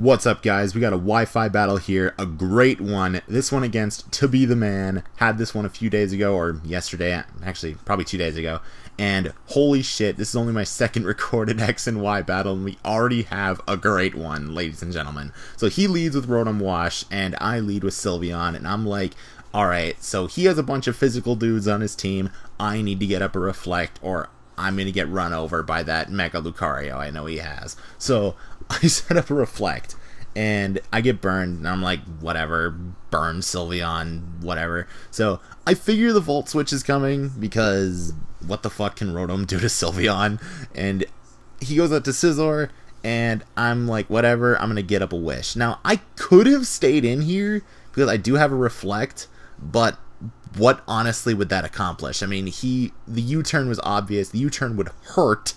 What's up, guys? We got a Wi-Fi battle here, a great one. This one against 2BeTheMan. Had this one a few days ago, or yesterday, actually probably 2 days ago. And holy shit, this is only my second recorded X and Y battle, and we already have a great one, ladies and gentlemen. So he leads with Rotom Wash, and I lead with Sylveon, and I'm like, alright, so he has a bunch of physical dudes on his team. I need to get up a Reflect, or I'm going to get run over by that Mega Lucario I know he has. So I set up a Reflect, and I get burned, and I'm like, whatever, burn Sylveon, whatever. So I figure the Volt Switch is coming, because what the fuck can Rotom do to Sylveon? And he goes out to Scizor, and I'm like, whatever, I'm going to get up a Wish. Now, I could have stayed in here, because I do have a Reflect, but what honestly would that accomplish? I mean, the U-turn was obvious, the U-turn would hurt,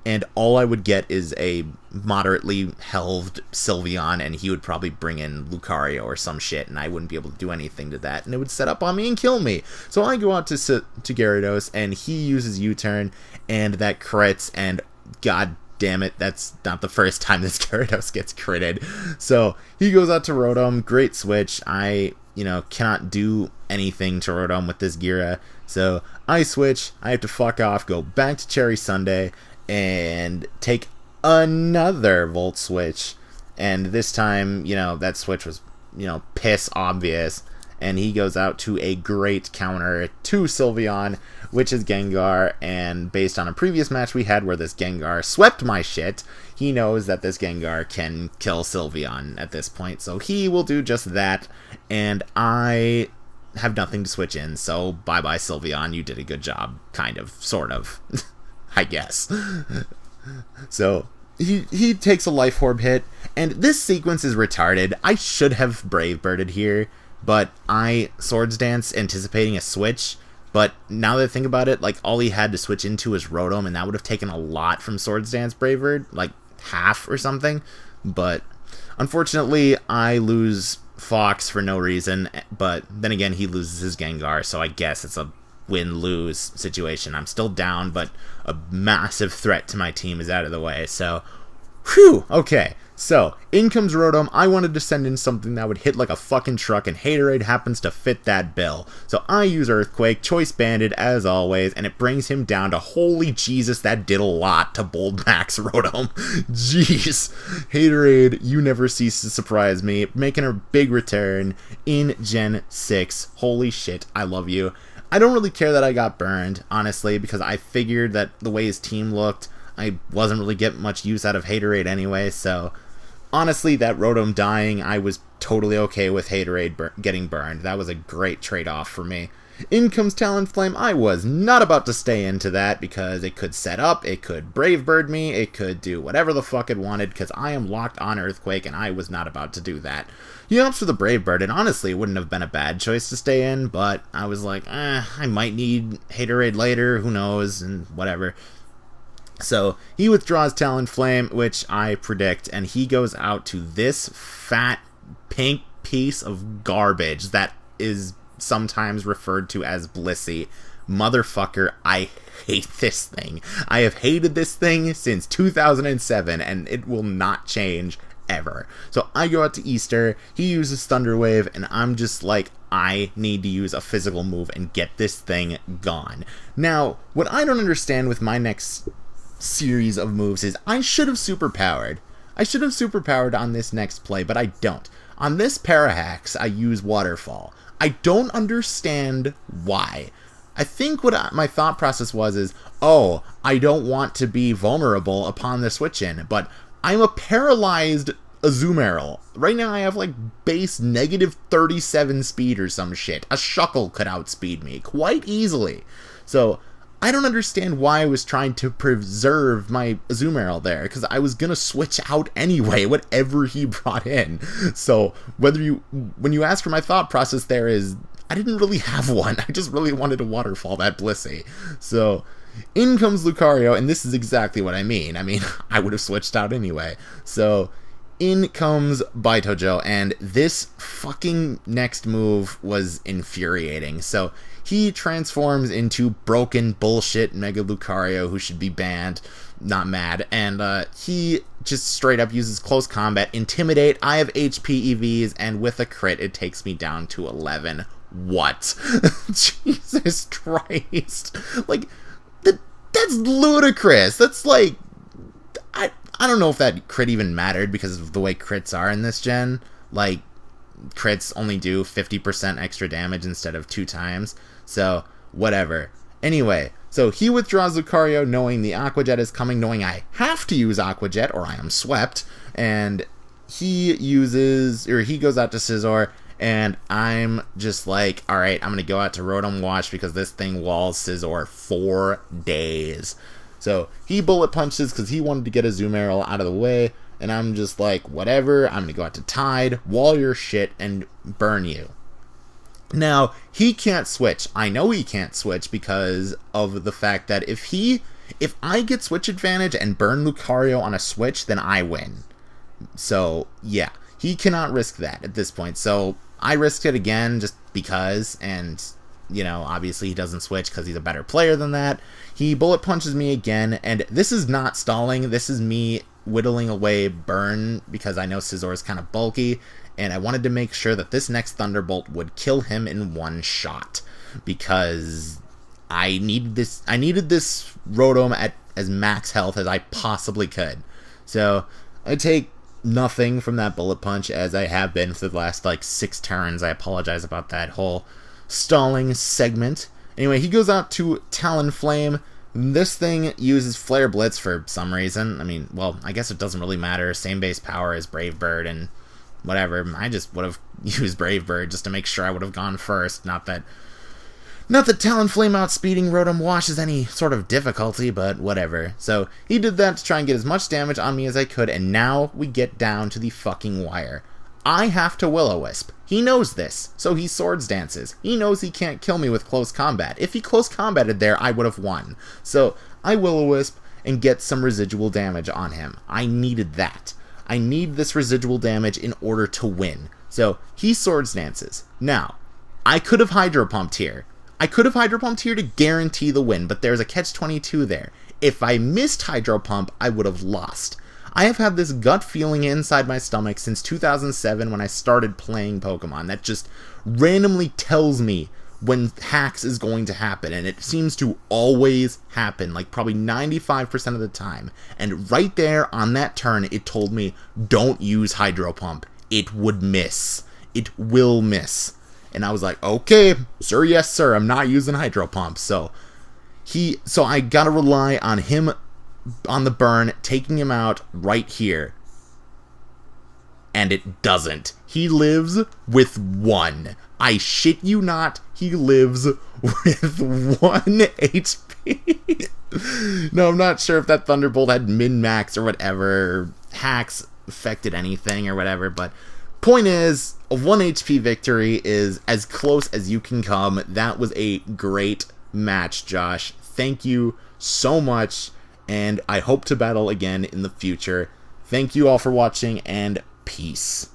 and all I would get is a moderately helved Sylveon, and he would probably bring in Lucario or some shit, and I wouldn't be able to do anything to that, and it would set up on me and kill me. So I go out to Gyarados, and he uses U-turn, and that crits, and god damn it, that's not the first time this Gyarados gets critted. So he goes out to Rotom, great switch. I cannot do anything to Rotom with this Gira, so I switch, I have to fuck off, go back to Cherry Sundae, and take another Volt Switch, and this time, that switch was, piss obvious, and he goes out to a great counter to Sylveon, which is Gengar, and based on a previous match we had where this Gengar swept my shit, he knows that this Gengar can kill Sylveon at this point, so he will do just that, and I have nothing to switch in, so bye-bye Sylveon, you did a good job, kind of, sort of, I guess. So he takes a Life Orb hit, and this sequence is retarded. I should have Brave Birded here, but I Swords Dance anticipating a switch, but now that I think about it, like, all he had to switch into was Rotom, and that would have taken a lot from Swords Dance Brave Bird, like half or something, but unfortunately I lose Fox for no reason, but then again he loses his Gengar, so I guess it's a win-lose situation. I'm still down, but a massive threat to my team is out of the way, so whew, okay. So, in comes Rotom. I wanted to send in something that would hit like a fucking truck, and Haterade happens to fit that bill. So I use Earthquake, Choice Banded as always, and it brings him down to, holy Jesus, that did a lot to Bold Max Rotom. Jeez. Haterade, you never cease to surprise me, making her big return in Gen 6. Holy shit, I love you. I don't really care that I got burned, honestly, because I figured that the way his team looked, I wasn't really getting much use out of Haterade anyway, so honestly, that Rotom dying, I was totally okay with Haterade getting burned. That was a great trade-off for me. In comes Talonflame. I was not about to stay into that because it could set up, it could Brave Bird me, it could do whatever the fuck it wanted because I am locked on Earthquake and I was not about to do that. He opts for the Brave Bird, and honestly, it wouldn't have been a bad choice to stay in, but I was like, I might need Haterade later, who knows, and whatever. So he withdraws Talonflame, which I predict, and he goes out to this fat pink piece of garbage that is sometimes referred to as Blissey. Motherfucker, I hate this thing. I have hated this thing since 2007, and it will not change ever. So I go out to Easter, he uses Thunder Wave, and I'm just like, I need to use a physical move and get this thing gone. Now, what I don't understand with my next series of moves is I should have superpowered. I should have superpowered on this next play, but I don't. On this Parahax, I use Waterfall. I don't understand why. I think what my thought process was is, oh, I don't want to be vulnerable upon the switch in, but I'm a paralyzed Azumarill. Right now I have like base negative 37 speed or some shit. A Shuckle could outspeed me quite easily. So I don't understand why I was trying to preserve my Azumarill there, because I was gonna switch out anyway, whatever he brought in. So when you ask for my thought process there is, I didn't really have one. I just really wanted to Waterfall that Blissey. So in comes Lucario, and this is exactly what I mean. I mean, I would have switched out anyway. So in comes Baitojo, and this fucking next move was infuriating. So he transforms into broken bullshit Mega Lucario, who should be banned, not mad, and he just straight up uses close combat, intimidate. I have HP EVs, and with a crit, it takes me down to 11. What? Jesus Christ. Like, that's ludicrous. That's like, I don't know if that crit even mattered because of the way crits are in this gen. Like, crits only do 50% extra damage instead of 2 times. So, whatever. Anyway, so he withdraws Lucario knowing the Aqua Jet is coming, knowing I have to use Aqua Jet or I am swept. And he goes out to Scizor, and I'm just like, alright, I'm going to go out to Rotom Wash because this thing walls Scizor 4 days. So he bullet punches because he wanted to get a Zoom Arrow out of the way, and I'm just like, whatever, I'm going to go out to Tide, wall your shit, and burn you. Now, he can't switch. I know he can't switch because of the fact that if I get switch advantage and burn Lucario on a switch, then I win. So, yeah, he cannot risk that at this point. So, I risked it again just because, and, you know, obviously he doesn't switch because he's a better player than that. He bullet punches me again, and this is not stalling. This is me whittling away burn because I know Scizor is kind of bulky, and I wanted to make sure that this next Thunderbolt would kill him in one shot because I needed this Rotom at as max health as I possibly could. So I take nothing from that bullet punch, as I have been for the last like 6 turns. I apologize about that whole stalling segment. Anyway, he goes out to Talonflame. This thing uses Flare Blitz for some reason. I mean, well, I guess it doesn't really matter. Same base power as Brave Bird and whatever. I just would have used Brave Bird just to make sure I would have gone first. Not that Talonflame outspeeding Rotom Wash is any sort of difficulty, but whatever. So he did that to try and get as much damage on me as I could, and now we get down to the fucking wire. I have to Will-O-Wisp. He knows this, so he Swords Dances. He knows he can't kill me with close combat. If he close combated there, I would have won. So I Will-O-Wisp and get some residual damage on him. I needed that. I need this residual damage in order to win. So he Swords Dances. Now, I could have Hydro Pumped here. To guarantee the win, but there's a catch-22 there. If I missed Hydro Pump, I would have lost. I have had this gut feeling inside my stomach since 2007 when I started playing Pokemon that just randomly tells me when hacks is going to happen, and it seems to always happen, like probably 95% of the time. And right there on that turn, it told me, don't use Hydro Pump. It would miss. It will miss. And I was like, okay, sir, yes, sir, I'm not using Hydro Pump. So I gotta rely on him on the burn, taking him out right here. And it doesn't. He lives with 1. I shit you not, he lives with 1 HP. No, I'm not sure if that Thunderbolt had min-max or whatever, hacks affected anything or whatever, but point is, a 1 HP victory is as close as you can come. That was a great match, Josh. Thank you so much, and I hope to battle again in the future. Thank you all for watching, and peace.